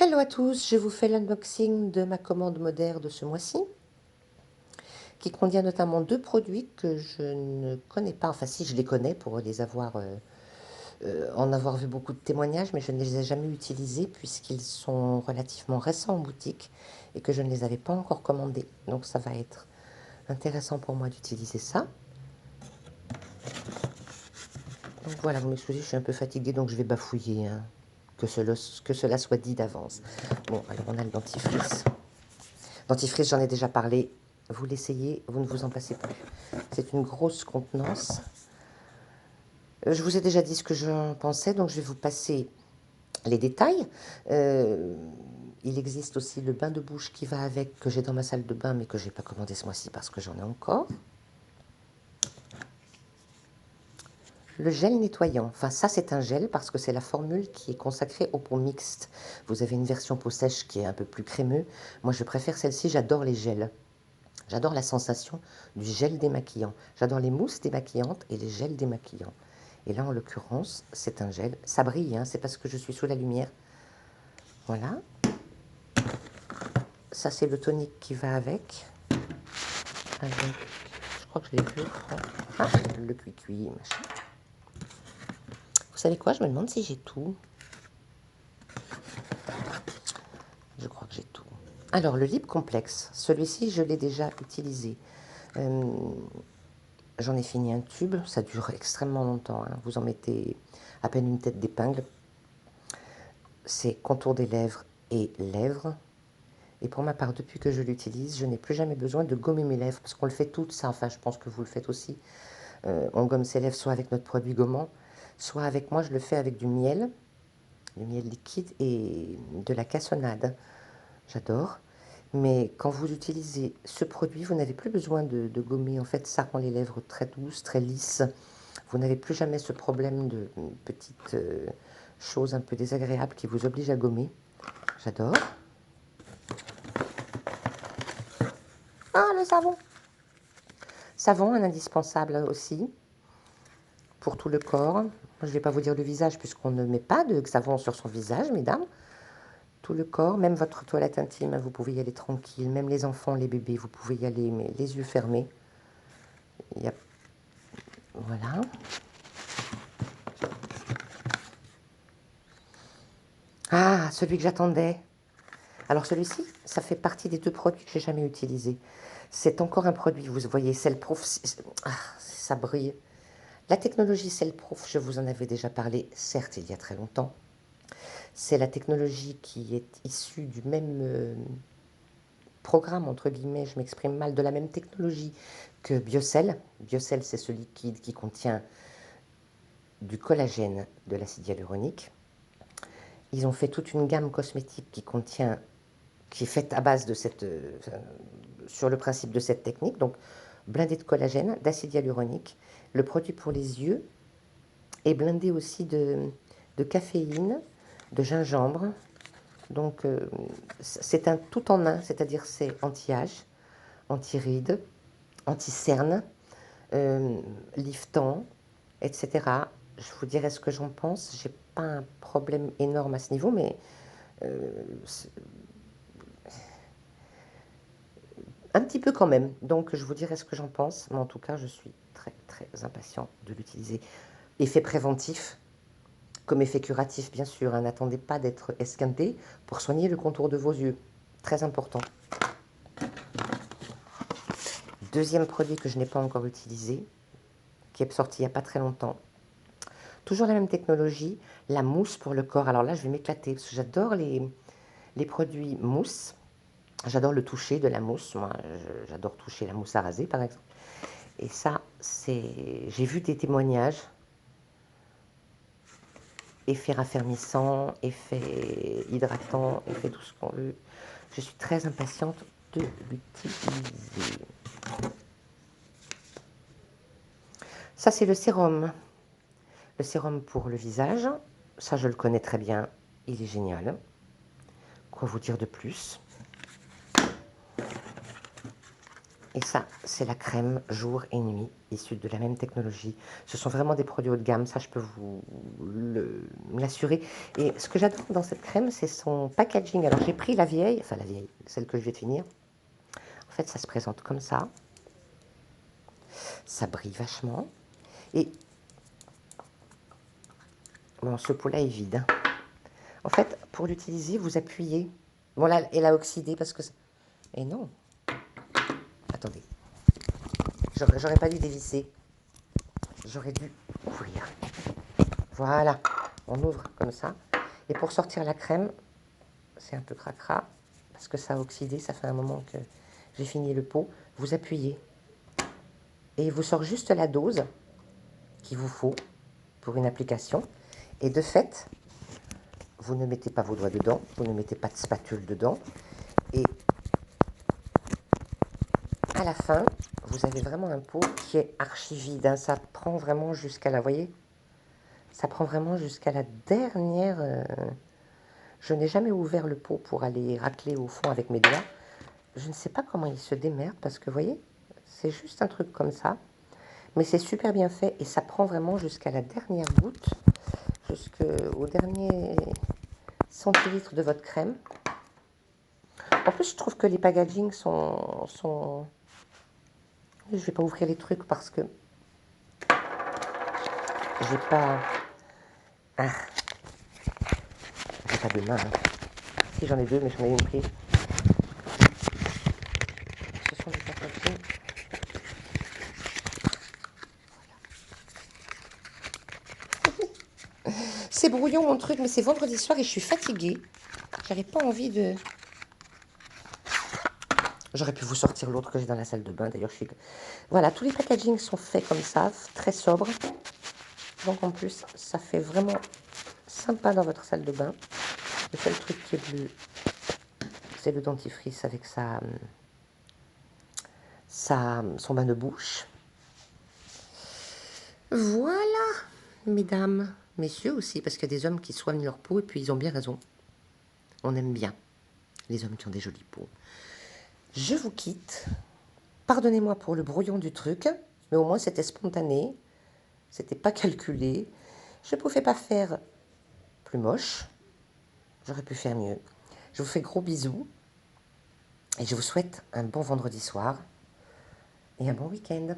Hello à tous, je vous fais l'unboxing de ma commande moderne de ce mois-ci, qui contient notamment deux produits que je ne connais pas, enfin si je les connais pour les avoir, en avoir vu beaucoup de témoignages, mais je ne les ai jamais utilisés puisqu'ils sont relativement récents en boutique et que je ne les avais pas encore commandés. Donc ça va être intéressant pour moi d'utiliser ça. Donc voilà, vous m'excusez, je suis un peu fatiguée donc je vais bafouiller, hein, que cela soit dit d'avance. Bon, alors on a le dentifrice. Dentifrice, j'en ai déjà parlé. Vous l'essayez, vous ne vous en passez plus. C'est une grosse contenance. Je vous ai déjà dit ce que j'en pensais, donc je vais vous passer les détails. Il existe aussi le bain de bouche qui va avec, que j'ai dans ma salle de bain, mais que je n'ai pas commandé ce mois-ci parce que j'en ai encore. Le gel nettoyant, enfin ça c'est un gel parce que c'est la formule qui est consacrée aux peaux mixtes. Vous avez une version peau sèche qui est un peu plus crémeux. Moi je préfère celle-ci, j'adore les gels. J'adore la sensation du gel démaquillant. J'adore les mousses démaquillantes et les gels démaquillants. Et là, en l'occurrence, c'est un gel. Ça brille, hein, c'est parce que je suis sous la lumière. Voilà. Ça, c'est le tonique qui va avec. Je crois que je l'ai vu. Ah, le cuit-cuit, machin. Vous savez quoi? Je me demande si j'ai tout. Je crois que j'ai tout. Alors, le lip complexe. Celui-ci, je l'ai déjà utilisé. J'en ai fini un tube, ça dure extrêmement longtemps, hein. Vous en mettez à peine une tête d'épingle. C'est contour des lèvres et lèvres. Et pour ma part, depuis que je l'utilise, je n'ai plus jamais besoin de gommer mes lèvres, parce qu'on le fait toutes ça, enfin je pense que vous le faites aussi. On gomme ses lèvres soit avec notre produit gommant, soit avec moi, je le fais avec du miel liquide et de la cassonade. J'adore. Mais quand vous utilisez ce produit, vous n'avez plus besoin de gommer. En fait, ça rend les lèvres très douces, très lisses. Vous n'avez plus jamais ce problème de petites choses un peu désagréables qui vous obligent à gommer. J'adore. Ah, le savon! Savon, un indispensable aussi, pour tout le corps. Je ne vais pas vous dire le visage, puisqu'on ne met pas de savon sur son visage, mesdames. Tout le corps, même votre toilette intime, vous pouvez y aller tranquille. Même les enfants, les bébés, vous pouvez y aller, mais les yeux fermés. Il y a... Voilà. Ah, celui que j'attendais. Alors celui-ci, ça fait partie des deux produits que j'ai jamais utilisés. C'est encore un produit, vous voyez, Cellproof, ça brille. La technologie Cellproof, je vous en avais déjà parlé, certes il y a très longtemps. C'est la technologie qui est issue du même programme, entre guillemets, je m'exprime mal, de la même technologie que Biocell. Biocell, c'est ce liquide qui contient du collagène, de l'acide hyaluronique. Ils ont fait toute une gamme cosmétique qui est faite à base de sur le principe de cette technique, donc blindé de collagène, d'acide hyaluronique. Le produit pour les yeux est blindé aussi de caféine, de gingembre. Donc c'est un tout en un, c'est-à-dire c'est anti-âge, anti-rides, anti-cerne, liftant, etc. Je vous dirai ce que j'en pense. J'ai pas un problème énorme à ce niveau, mais un petit peu quand même. Donc je vous dirai ce que j'en pense. Mais en tout cas, je suis très très impatient de l'utiliser. Effet préventif, comme effet curatif, bien sûr. Hein. N'attendez pas d'être esquinté pour soigner le contour de vos yeux. Très important. Deuxième produit que je n'ai pas encore utilisé, qui est sorti il n'y a pas très longtemps. Toujours la même technologie, la mousse pour le corps. Alors là, je vais m'éclater parce que j'adore les produits mousse. J'adore le toucher de la mousse. Moi, j'adore toucher la mousse à raser, par exemple. Et ça, j'ai vu des témoignages. Effet raffermissant, effet hydratant, effet tout ce qu'on veut. Je suis très impatiente de l'utiliser. Ça, c'est le sérum. Le sérum pour le visage. Ça, je le connais très bien. Il est génial. Quoi vous dire de plus? Et ça, c'est la crème jour et nuit. issus de la même technologie. Ce sont vraiment des produits haut de gamme, ça je peux vous l'assurer. Et ce que j'adore dans cette crème, c'est son packaging. Alors j'ai pris la vieille, enfin la vieille, celle que je vais finir. En fait, ça se présente comme ça brille vachement. Et bon, ce pot-là est vide, hein. En fait, pour l'utiliser, vous appuyez. Bon là, elle a oxydé parce que... Et non. Attendez. J'aurais pas dû dévisser. J'aurais dû ouvrir. Voilà. On ouvre comme ça. Et pour sortir la crème, c'est un peu cracra. Parce que ça a oxydé. Ça fait un moment que j'ai fini le pot. Vous appuyez. Et il vous sort juste la dose qu'il vous faut pour une application. Et de fait, vous ne mettez pas vos doigts dedans. Vous ne mettez pas de spatule dedans. Et à la fin, vous avez vraiment un pot qui est archi vide, hein. Ça prend vraiment jusqu'à la... Vous voyez, ça prend vraiment jusqu'à la dernière... Je n'ai jamais ouvert le pot pour aller racler au fond avec mes doigts. Je ne sais pas comment il se démerde parce que, vous voyez, c'est juste un truc comme ça. Mais c'est super bien fait et ça prend vraiment jusqu'à la dernière goutte, jusqu'au dernier centilitre de votre crème. En plus, je trouve que les packagings sont... Je ne vais pas ouvrir les trucs parce que j'ai pas... Ah, j'ai pas de main, hein. Si, j'en ai deux, mais j'en ai une prise. Ce sont des packagings. C'est brouillon mon truc, mais c'est vendredi soir et je suis fatiguée. J'avais pas envie de... J'aurais pu vous sortir l'autre que j'ai dans la salle de bain. D'ailleurs, voilà, tous les packagings sont faits comme ça, très sobres. Donc en plus, ça fait vraiment sympa dans votre salle de bain. Le seul truc qui est bleu, c'est le dentifrice avec son bain de bouche. Voilà, mesdames, messieurs aussi, parce qu'il y a des hommes qui soignent leur peau et puis ils ont bien raison. On aime bien les hommes qui ont des jolies peaux. Je vous quitte. Pardonnez-moi pour le brouillon du truc, mais au moins c'était spontané. C'était pas calculé. Je ne pouvais pas faire plus moche. J'aurais pu faire mieux. Je vous fais gros bisous. Et je vous souhaite un bon vendredi soir et un bon week-end.